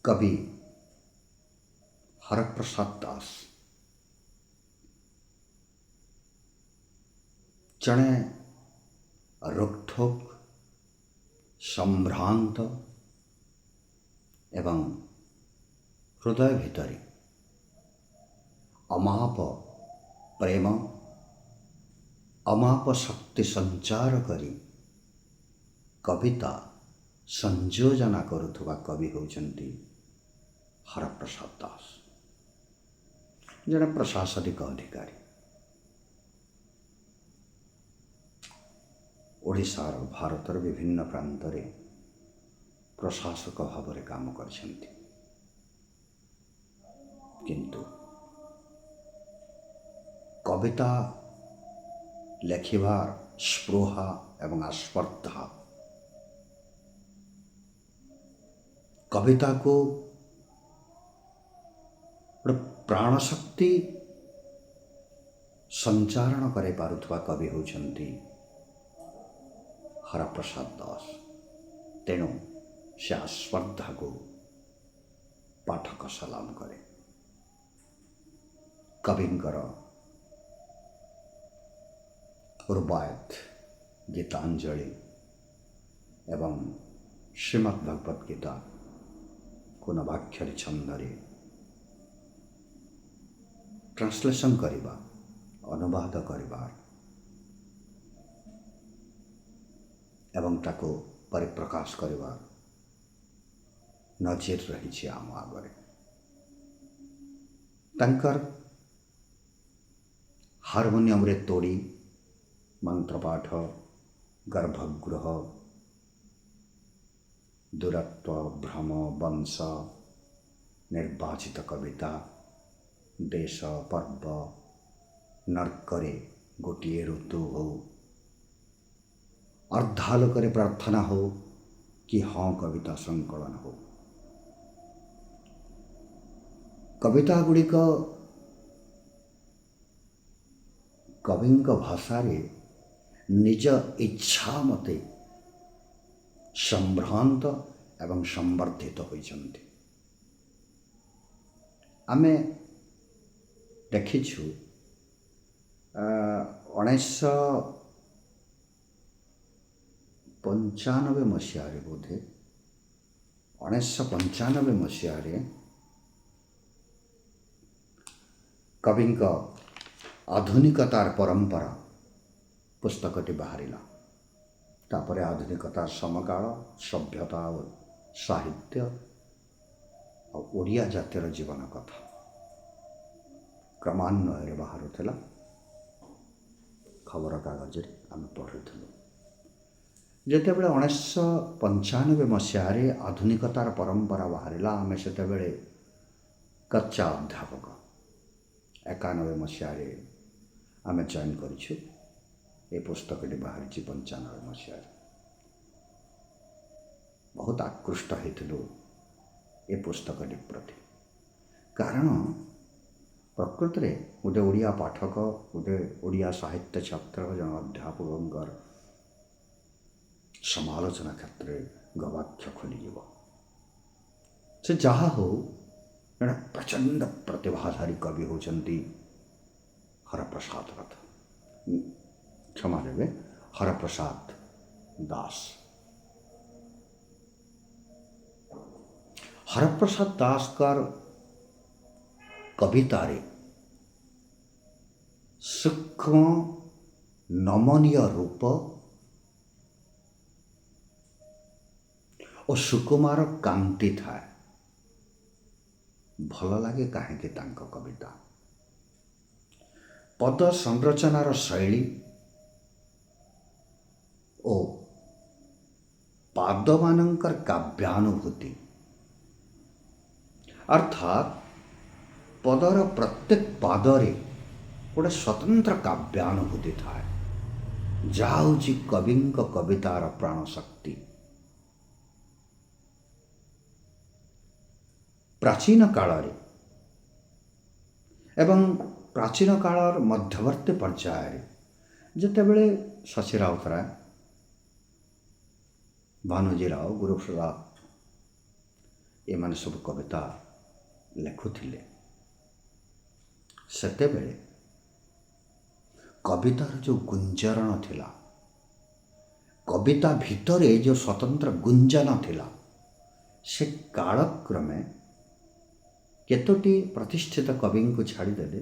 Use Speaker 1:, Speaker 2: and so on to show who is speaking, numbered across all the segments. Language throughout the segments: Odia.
Speaker 1: कवि हरप्रसाद दास जड़े रोकठोक संभ्रांत एवं हृदय भितर अमाप प्रेम अमाप शक्ति संचार करी कविता संयोजना करुवा कवि होउछन्ति हरप्रसाद दास जड़े प्रशासनिक अधिकारी ओडिशार भारतर विभिन्न प्रांतरे प्रशासक भाव में काम करछन्ति किंतु कविता लेखिबार स्पृहा एवं आस्पर्धा कविता को प्राणशक्ति संचारण करे पारुथवा कवि होउछन्ति हरप्रसाद दास। तेणु से आस्पर्धा को पाठक सलाम करे। कविंकर उर्वायत गीतांजलि एवं श्रीमद् भगवत गीता को नवाक्षरी छंदरे ट्रांसलेशन करिबा अनुवाद करिबार एवं ताको परिप्रकाश करिबार नजीर रही आम आगे तंकर हारमोनियम रे तोड़ी मंत्रपाठ गर्भगृह दूरत्व भ्रम वंश निर्वाचित कविता देश पर्व नर्करे गोटिए ऋतु हो अर्धालोकरे प्रार्थना हो कि हाँ कविता संकलन हो कविता गुड़िक कविंक भाषा रे निज इच्छा मते संभ्रांत एवं संवर्धित होइछन्ति। आमे देखिछु 1995 मसीह बोधे 1995 मसीह कविंक आधुनिकतार परंपरा पुस्तकटी बाहरिला तापरे आधुनिकतार समकाल सभ्यता और साहित्य और ओडिया जातिर जीवन कथा क्रमान्वय बाहरुला खबर कागज आम पढ़ुलु जिते बड़े 1995 मसीह आधुनिकतार परंपरा बाहरिला आम से कच्चा अध्यापक 91 मसीह आम चयन करूँ ये पुस्तकटी बाहरी 95 मसीह बहुत आकृष्ट होइथिलु ये पुस्तकटी प्रति कारण प्रकृत में गोटे ओडिया पाठक गोटे ओडिया साहित्य छात्र जन अध्यापक समालोचना क्षेत्र में गवाक्ष खोलीज से जहाँ हो जड़े प्रचंड प्रतिभाधारी कवि होचंती हरप्रसाद रथ क्षमा देवे हरप्रसाद दास। हरप्रसाद दास कर कविता रे सूक्ष्म नमनीय रूप और सुकुमार कांति थाए भल लगे कहीं कविता पद संरचनार शैली और पाद मानकर काव्यानुभूति अर्थात पदर प्रत्येक पादरे गोटे स्वतंत्र काव्यानुभूति थाए जहाँ हूँ कविंक कवितार प्राण शक्ति। प्राचीन काल एवं प्राचीन कालर मध्यवर्ती पर्यायर जितेबले शशि राउतराय भानुजी राव गुरुप्रसाद ଏମାନେ ସବୁ କବିତା ଲେଖୁଥିଲେ, ସେତେବେଳେ କବିତାର ଯେଉଁ ଗୁଞ୍ଜରଣ ଥିଲା, କବିତା ଭିତରେ ଯେଉଁ ସ୍ୱତନ୍ତ୍ର ଗୁଞ୍ଜନ ଥିଲା, ସେ କାଳକ୍ରମେ କେତୋଟି ପ୍ରତିଷ୍ଠିତ କବିଙ୍କୁ ଛାଡ଼ିଦେଲେ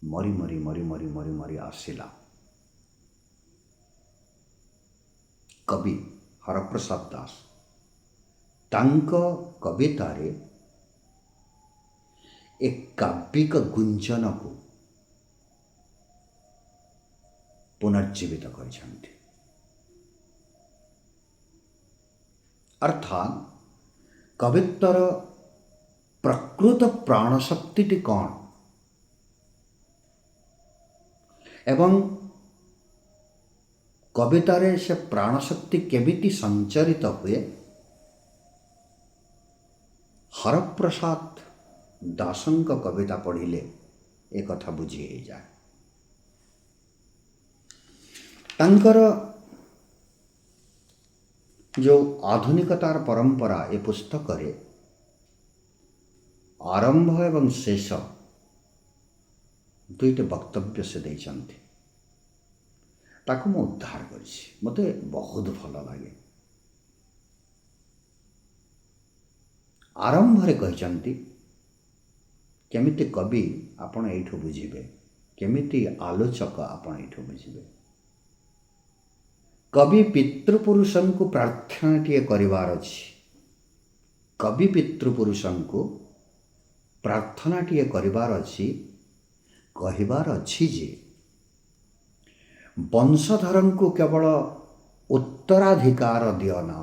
Speaker 1: ମରି ମରି ମରି ମରି ମରି ମରି ଆସିଲା। କବି ହରପ୍ରସାଦ ଦାସ ତାଙ୍କ କବିତାରେ ଏ କାବ୍ୟିକ ଗୁଞ୍ଜନକୁ ପୁନର୍ଜୀବିତ କରିଛନ୍ତି। ଅର୍ଥାତ୍ କବିତ୍ୱର ପ୍ରକୃତ ପ୍ରାଣଶକ୍ତିଟି କ'ଣ ଏବଂ କବିତାରେ ସେ ପ୍ରାଣଶକ୍ତି କେମିତି ସଞ୍ଚରିତ ହୁଏ, ହରପ୍ରସାଦ ଦାସଙ୍କ କବିତା ପଢ଼ିଲେ ଏ କଥା ବୁଝି ହେଇଯାଏ। ତାଙ୍କର ଯେଉଁ ଆଧୁନିକତାର ପରମ୍ପରା ଏ ପୁସ୍ତକରେ ଆରମ୍ଭ ଏବଂ ଶେଷ ଦୁଇଟି ବକ୍ତବ୍ୟ ସେ ଦେଇଛନ୍ତି, ତାକୁ ମୁଁ ଉଦ୍ଧାର କରିଛି। ମୋତେ ବହୁତ ଭଲ ଲାଗେ। ଆରମ୍ଭରେ କହିଛନ୍ତି କେମିତି କବି ଆପଣ ଏଇଠୁ ବୁଝିବେ, କେମିତି ଆଲୋଚକ ଆପଣ ଏଇଠୁ ବୁଝିବେ। କବି ପିତୃପୁରୁଷଙ୍କୁ ପ୍ରାର୍ଥନାଟିଏ କରିବାର ଅଛି। କବି ପିତୃପୁରୁଷଙ୍କୁ ପ୍ରାର୍ଥନାଟିଏ କରିବାର ଅଛି, କହିବାର ଅଛି ଯେ ବଂଶଧରଙ୍କୁ କେବଳ ଉତ୍ତରାଧିକାର ଦିଅ ନା,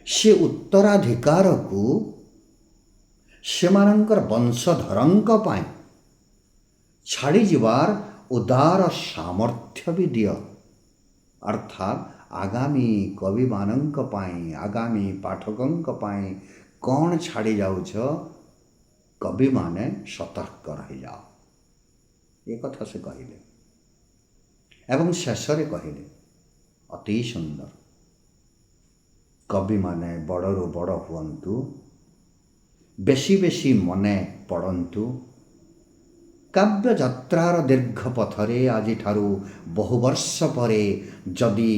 Speaker 1: ସେ ଉତ୍ତରାଧିକାରକୁ ସେମାନଙ୍କର ବଂଶଧରଙ୍କ ପାଇଁ ଛାଡ଼ିଯିବାର ଉଦାର ସାମର୍ଥ୍ୟ ବି ଦିଅ। ଅର୍ଥାତ୍ ଆଗାମୀ କବିମାନଙ୍କ ପାଇଁ, ଆଗାମୀ ପାଠକଙ୍କ ପାଇଁ କ'ଣ ଛାଡ଼ି ଯାଉଛ, କବିମାନେ ସତର୍କ ରହିଯାଅ। ଏ କଥା ସେ କହିଲେ ଏବଂ ଶେଷରେ କହିଲେ ଅତି ସୁନ୍ଦର, କବିମାନେ ବଡ଼ରୁ ବଡ଼ ହୁଅନ୍ତୁ, ବେଶୀ ବେଶୀ ମନେ ପଡ଼ନ୍ତୁ। କାବ୍ୟଯାତ୍ରାର ଦୀର୍ଘ ପଥରେ ଆଜିଠାରୁ ବହୁ ବର୍ଷ ପରେ ଯଦି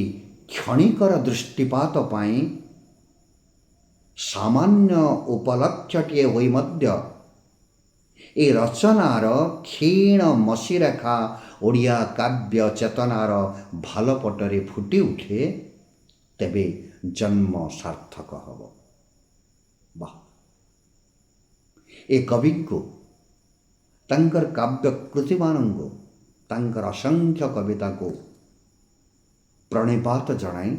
Speaker 1: କ୍ଷଣିକର ଦୃଷ୍ଟିପାତ ପାଇଁ ସାମାନ୍ୟ ଉପଲକ୍ଷ୍ୟଟିଏ ହୋଇ ମଧ୍ୟ ଏ ରଚନାର କ୍ଷୀଣ ମସିରେଖା ଓଡ଼ିଆ କାବ୍ୟ ଚେତନାର ଭଲ ପଟରେ ଫୁଟି ଉଠେ, ତେବେ ଜନ୍ମ ସାର୍ଥକ ହେବ। ବାଃ! ଏ କବିଙ୍କୁ, ତାଙ୍କର କାବ୍ୟ କୃତିମାନଙ୍କୁ, ତାଙ୍କର ଅସଂଖ୍ୟ କବିତାକୁ ପ୍ରଣିପାତ ଜଣାଇ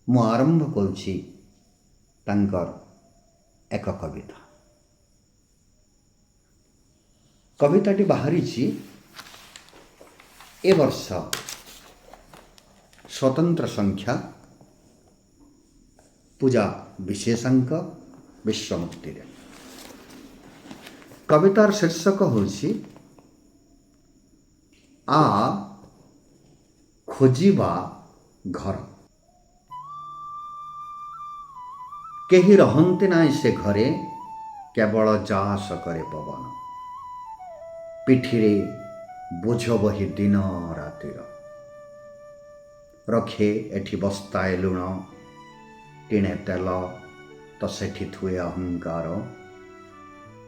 Speaker 1: ମୁଁ ଆରମ୍ଭ କରୁଛି ତାଙ୍କର ଏକ କବିତା। କବିତାଟି ବାହାରିଛି ଏ ବର୍ଷ ସ୍ୱତନ୍ତ୍ର ସଂଖ୍ୟା ପୂଜା ବିଶେଷାଙ୍କ ବିଶ୍ୱମୁକ୍ତିରେ। କବିତାର ଶୀର୍ଷକ ହେଉଛି ଆ ଖୋଜିବା ଘର। କେହି ରହନ୍ତି ନାହିଁ ସେ ଘରେ, କେବଳ ଯା ଆସ କରେ ପବନ। ପିଠିରେ ବୋଝ ବହି ଦିନ ରାତିର, ରଖେ ଏଠି ବସ୍ତାଏ ଲୁଣ, ଟିଣେ ତେଲ, ତ ସେଠି ଥୁଏ ଅହଙ୍କାର।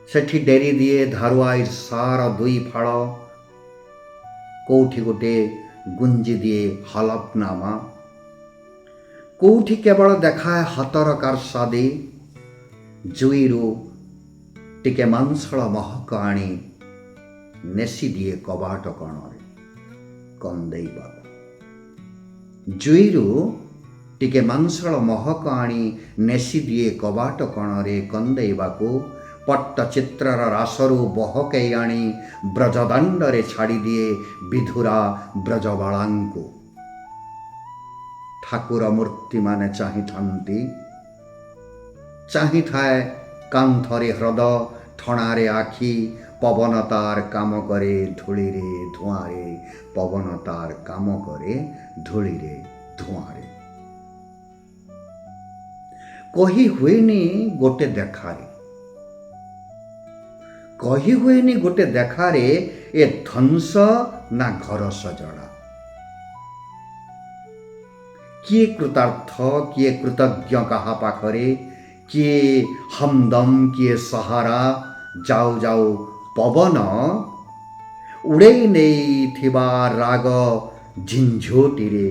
Speaker 1: ସେଠି ଡେରି ଦିଏ ଧାରୁଆ ଈର୍ଷାର ଦୁଇ ଫାଳ, କୋଉଠି ଗୋଟେ ଗୁଞ୍ଜି ଦିଏ ହଲଫନାମା। କୋଉଠି କେବଳ ଦେଖାଏ ହାତର କାରସାଦି, ଜୁଇରୁ ଟିକେ ମାଂସଳ ମହକ ଆଣି ନେସି ଦିଏ କବାଟ କଣରେ କନ୍ଦେଇବାକୁ। ଜୁଇରୁ ଟିକେ ମାଂସଳ ମହକ ଆଣି ନେସି ଦିଏ କବାଟ କଣରେ କନ୍ଦେଇବାକୁ। ପଟ୍ଟଚିତ୍ରର ରାସରୁ ବହକେଇ ଆଣି ବ୍ରଜଦାଣ୍ଡରେ ଛାଡ଼ିଦିଏ ବିଧୁରା ବ୍ରଜବାଳାଙ୍କୁ। ଠାକୁର ମୂର୍ତ୍ତିମାନେ ଚାହିଁଥାନ୍ତି, ଚାହିଁଥାଏ କାନ୍ଥରେ ହ୍ରଦ, ଠଣାରେ ଆଖି। ପବନ ତାର କାମ କରେ ଧୂଳିରେ ଧୂଆଁରେ, ପବନ ତାର କାମ କରେ ଧୂଳିରେ ଧୂଆଁରେ। କହି ହୁଏନି ଗୋଟେ ଦେଖାରେ, କହି ହୁଏନି ଗୋଟେ ଦେଖାରେ ଏ ଧ୍ୱଂସ ନା ଘର ସଜଡ଼ା। କିଏ କୃତାର୍ଥ କିଏ କୃତଜ୍ଞ କାହା ପାଖରେ, କିଏ ହମଦମ କିଏ ସହାରା, ଯାଉ ଯାଉ ପବନ ଉଡ଼େଇ ନେଇଥିବା ରାଗ ଝିଞ୍ଝୋଟିରେ।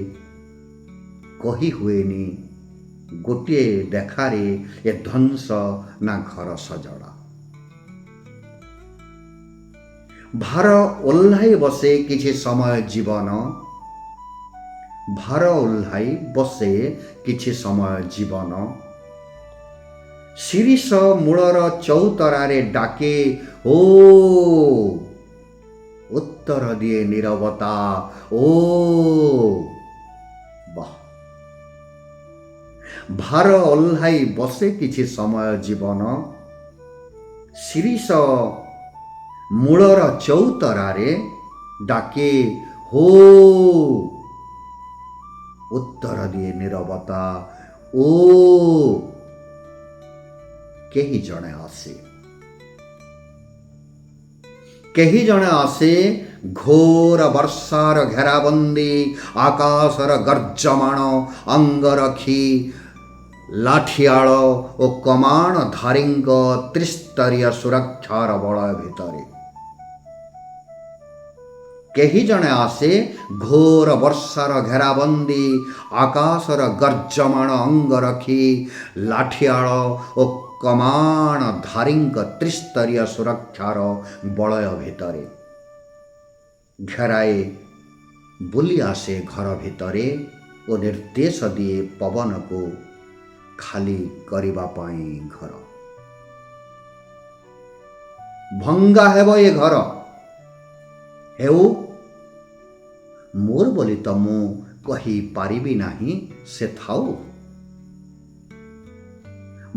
Speaker 1: କହି ହୁଏନି ଗୋଟିଏ ଦେଖାରେ ଏ ଧ୍ୱଂସ ନା ଘର ସଜଡ଼ା। ଭାର ଓହ୍ଲାଇ ବସେ କିଛି ସମୟ ଜୀବନ, ଭାର ଓହ୍ଲାଇ ବସେ କିଛି ସମୟ ଜୀବନ। ଶିରିଷ ମୂଳର ଚଉତରାରେ ଡାକେ ଓ, ଉତ୍ତର ଦିଏ ନୀରବତା ଓ। ବାଃ! ଭାର ଓହ୍ଲାଇ ବସେ କିଛି ସମୟ ଜୀବନ, ଶିରିଷ ମୂଳର ଚଉତରାରେ ଡାକେ ହୋ, ଉତ୍ତର ଦିଏ ନୀରବତା ଓ। କେହି ଜଣେ ଆସେ, କେହି ଜଣେ ଆସେ ଘୋର ବର୍ଷାର ଘେରାବନ୍ଦୀ, ଆକାଶର ଗର୍ଜମାଣ ଅଙ୍ଗରକ୍ଷୀ, ଲାଠିଆଳ ଓ କମାଣଧାରୀଙ୍କ ତ୍ରିସ୍ତରୀୟ ସୁରକ୍ଷାର ବଳୟ ଭିତରେ। କେହି ଜଣେ ଆସେ ଘୋର ବର୍ଷାର ଘେରାବନ୍ଦୀ, ଆକାଶର ଗର୍ଜମାଣ ଅଙ୍ଗରକ୍ଷୀ, ଲାଠିଆଳ ଓ କମାଣଧାରୀଙ୍କ ତ୍ରିସ୍ତରୀୟ ସୁରକ୍ଷାର ବଳୟ ଭିତରେ। ଘେରାଏ ବୁଲି ଆସେ ଘର ଭିତରେ ଓ ନିର୍ଦ୍ଦେଶ ଦିଏ ପବନକୁ ଖାଲି କରିବା ପାଇଁ ଘର। ଭଙ୍ଗା ହେବ ଏ ଘର, ହେଉ ମୋର ବୋଲି ତ ମୁଁ କହିପାରିବି ନାହିଁ ସେ ଥାଉ।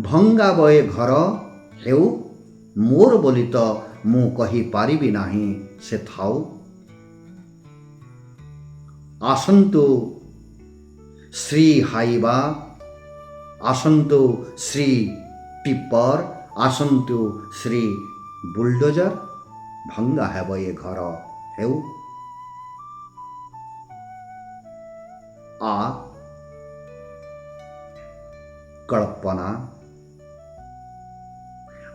Speaker 1: ଭଙ୍ଗାବ ଏ ଘର, ହେଉ ମୋର ବୋଲି ତ ମୁଁ କହିପାରିବି ନାହିଁ ସେ ଥାଉ। ଆସନ୍ତୁ ଶ୍ରୀ ହାଇବା, ଆସନ୍ତୁ ଶ୍ରୀ ଟିପର, ଆସନ୍ତୁ ଶ୍ରୀ ବୁଲଡୋଜର, ଭଙ୍ଗା ହେବ ଏ ଘର, ହେଉ। ଆ କଳ୍ପନା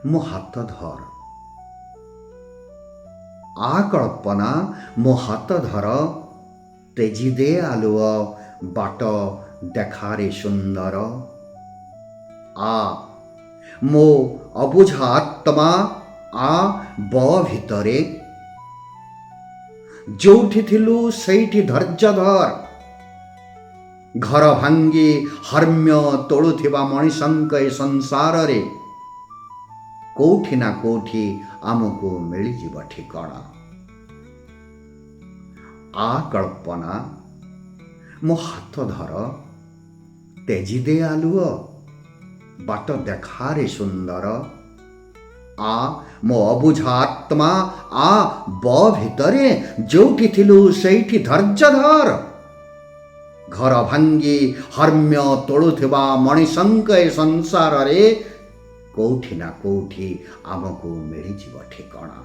Speaker 1: ମୋ ହାତ ଧର, ଆ କଳ୍ପନା ମୋ ହାତ ଧର, ତେଜି ଦେ ଆଲୁଅ ବାଟ ଦେଖାରେ ସୁନ୍ଦର। ଆ ମୋ ଅବୁଝା ଆତ୍ମା, ଆ ବଳ ଭିତରେ, ଯୋଉଠି ଥିଲୁ ସେଇଠି ଧୈର୍ଯ୍ୟ ଧର। ଘର ଭାଙ୍ଗି ହର୍ମ୍ୟ ତୋଳୁଥିବା ମଣିଷଙ୍କ ଏ ସଂସାରରେ କୋଉଠି ନା କୋଉଠି ଆମକୁ ମିଳିଯିବ ଠିକଣା। ଆ କଳ୍ପନା ମୋ ହାତ ଧର, ତେଜି ଦେ ଆଲୁଅ ବାଟ ଦେଖାରେ ସୁନ୍ଦର। ଆ ମୋ ଅବୁଝା ଆତ୍ମା, ଆ ବଳ ଭିତରେ, ଯୋଉଠି ଥିଲୁ ସେଇଠି ଧୈର୍ଯ୍ୟ ଧର। ଘର ଭାଙ୍ଗି ହର୍ମ୍ୟ ତୋଳୁଥିବା ମଣିଷଙ୍କ ଏ ସଂସାରରେ କୋଉଠି ନା କୋଉଠି ଆମକୁ ମିଳିଯିବ ଠିକଣା।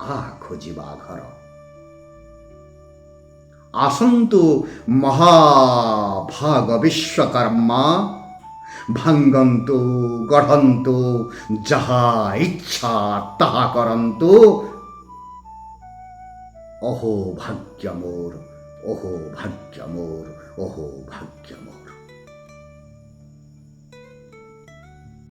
Speaker 1: ଆ ଖୋଜିବା ଘର। ଆସନ୍ତୁ ମହାଭାଗ ବିଶ୍ୱକର୍ମା, ଭାଙ୍ଗନ୍ତୁ ଗଢ଼ନ୍ତୁ ଯାହା ଇଚ୍ଛା ତାହା କରନ୍ତୁ। ଅହୋ ଭାଗ୍ୟ ମୋର, ଅହୋ ଭାଗ୍ୟ ମୋର, ଅହୋ ଭାଗ୍ୟ ମୋର।